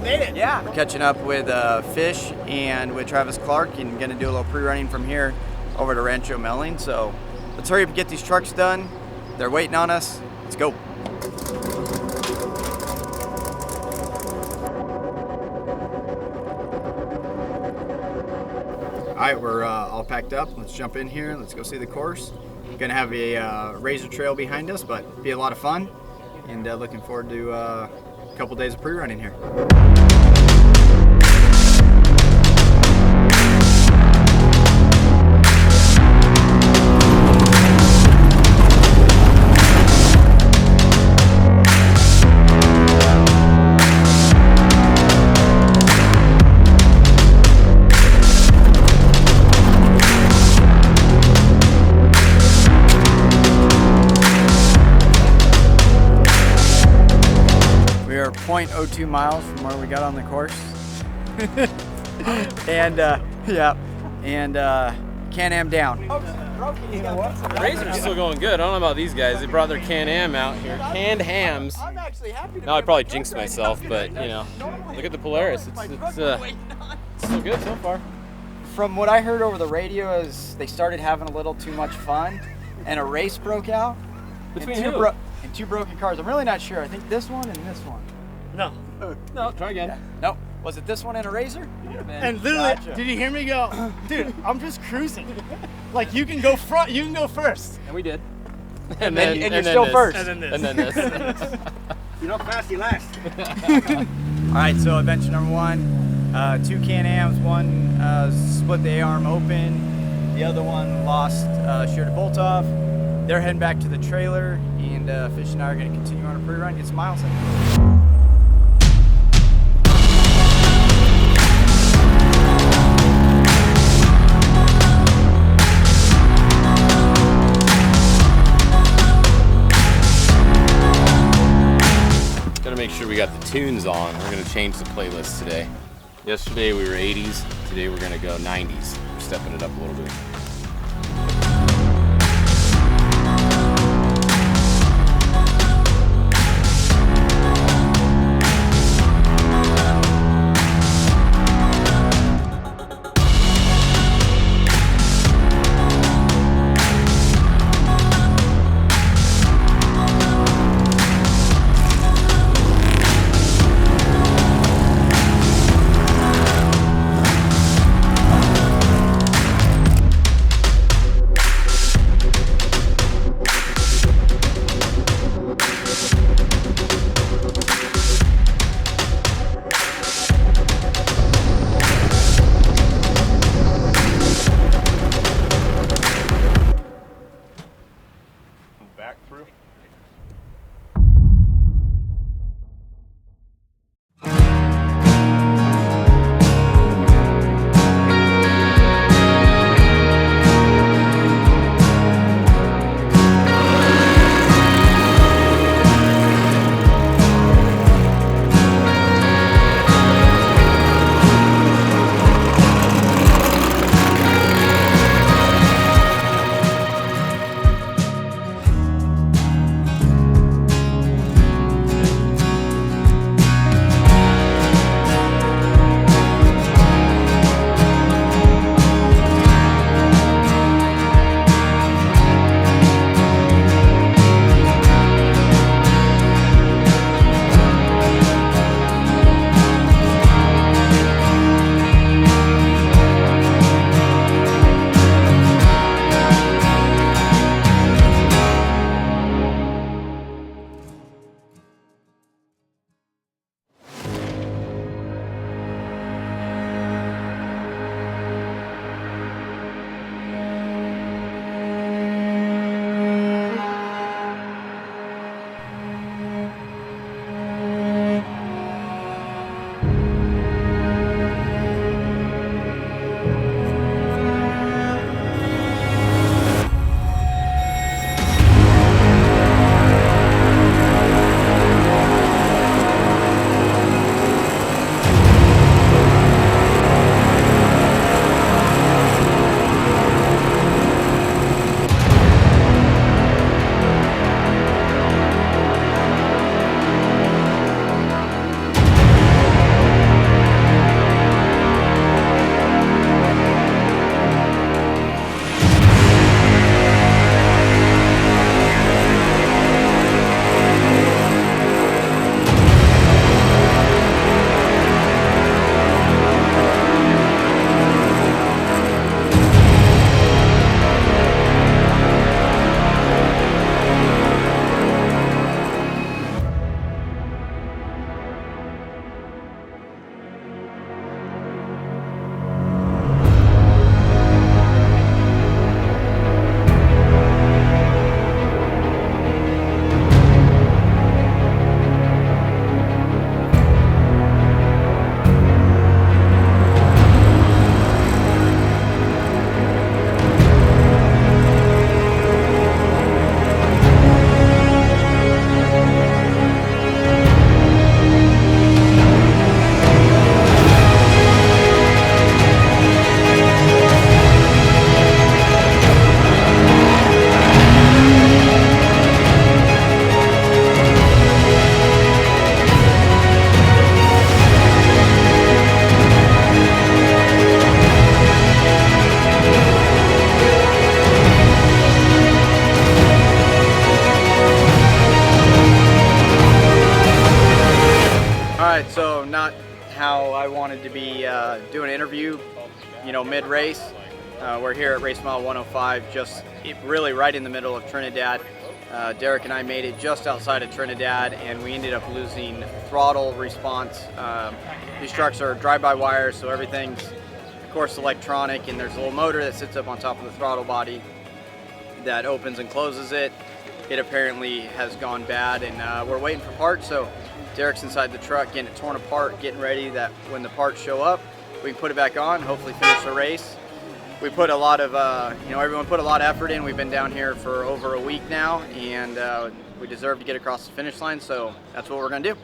made it. Yeah. We're catching up with Fish and with Travis Clark and going to do a little pre-running from here over to Rancho Melling. So let's hurry up and get these trucks done. They're waiting on us. Let's go. All right, we're all packed up. Let's jump in here. Let's go see the course. Gonna have a razor trail behind us, but be a lot of fun. And looking forward to a couple days of pre-running here. We are 0.02 miles from where we got on the course. And Can-Am down. The Razor's still going good. I don't know about these guys. They brought their Can-Am out here. Canned hams. Now I probably jinxed myself, but you know, look at the Polaris. It's still good so far. From what I heard over the radio is they started having a little too much fun and a race broke out. Between and who? two broken cars. I'm really not sure. I think this one and this one. No, try again. Yeah. Nope. Was it this one and a razor? And literally, did you hear me go, dude, I'm just cruising. Like, you can go front, you can go first. And we did. And you're still first. And then this. And then this. You're not fast, you last. All right, so adventure number one, 2 Can-Ams, one split the A-arm open, the other one lost sheared a bolt off. They're heading back to the trailer, and Fish and I are going to continue on a pre-run, get some miles in. Make sure we got the tunes on. We're gonna change the playlist today. Yesterday we were 80s, today we're gonna go 90s. We're stepping it up a little bit. do an interview, you know, mid-race. We're here at race mile 105, just really right in the middle of Trinidad. Derek and I made it just outside of Trinidad, and we ended up losing throttle response. These trucks are drive-by-wire, so everything's, of course, electronic, and there's a little motor that sits up on top of the throttle body that opens and closes it. It apparently has gone bad, and we're waiting for parts, so Derek's inside the truck getting it torn apart, getting ready that when the parts show up, we can put it back on, hopefully finish the race. We put a lot of, you know, everyone put a lot of effort in. We've been down here for over a week now, and we deserve to get across the finish line, so that's what we're gonna do.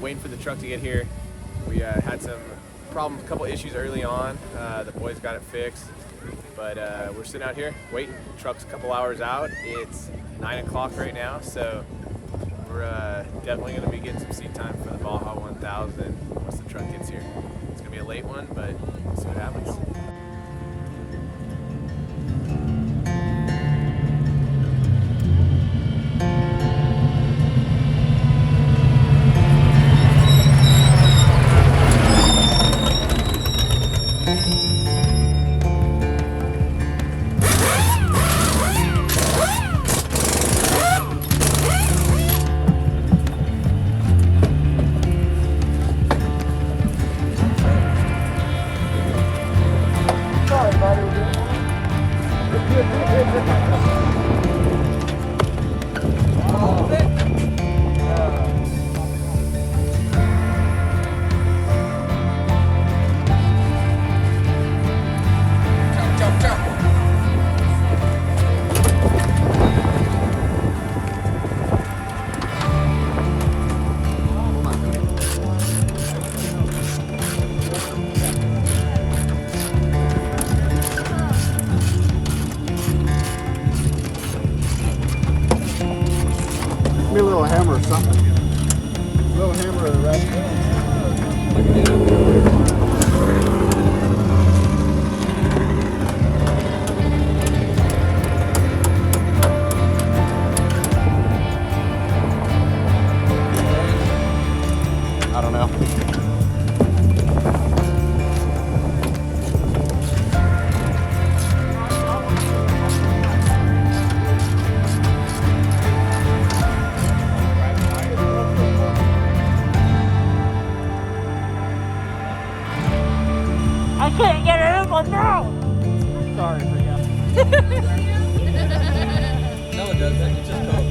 Waiting for the truck to get here. We had some problems, a couple issues early on. The boys got it fixed, but we're sitting out here waiting. The truck's a couple hours out. It's 9 o'clock right now, so we're definitely going to be getting some seat time for the Baja 1000 once the truck gets here. It's going to be a late one, but we'll see what happens. A little hammer or something. A little hammer or the rest. I don't know. I can't get it in my mouth! Sorry for you. No, it doesn't. It's just Coke.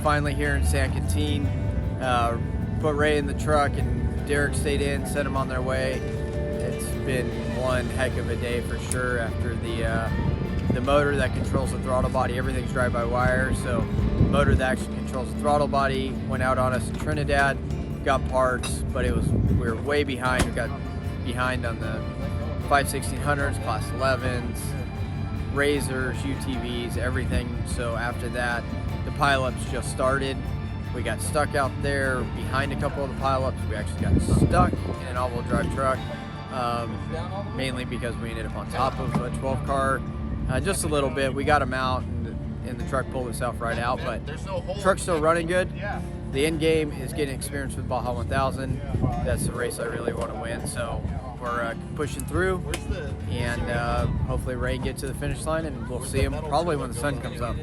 finally here in San Quintin. Put Ray in the truck and Derek stayed in, sent them on their way. It's been one heck of a day for sure. After the motor that controls the throttle body, everything's drive-by-wire, so the motor that actually controls the throttle body went out on us in Trinidad. Got parts, but we were way behind. We got behind on the 5/1600s, class 11s, Razors, UTVs, everything. So after that, the pileups just started. We got stuck out there behind a couple of the pileups. We actually got stuck in an all-wheel drive truck, mainly because we ended up on top of a 12 car. Just a little bit. We got them out, and the truck pulled itself right out, but the truck's still running good. The end game is getting experience with Baja 1000. That's the race I really want to win, so we're pushing through, and hopefully Ray gets to the finish line, and we'll see him probably when the sun comes up.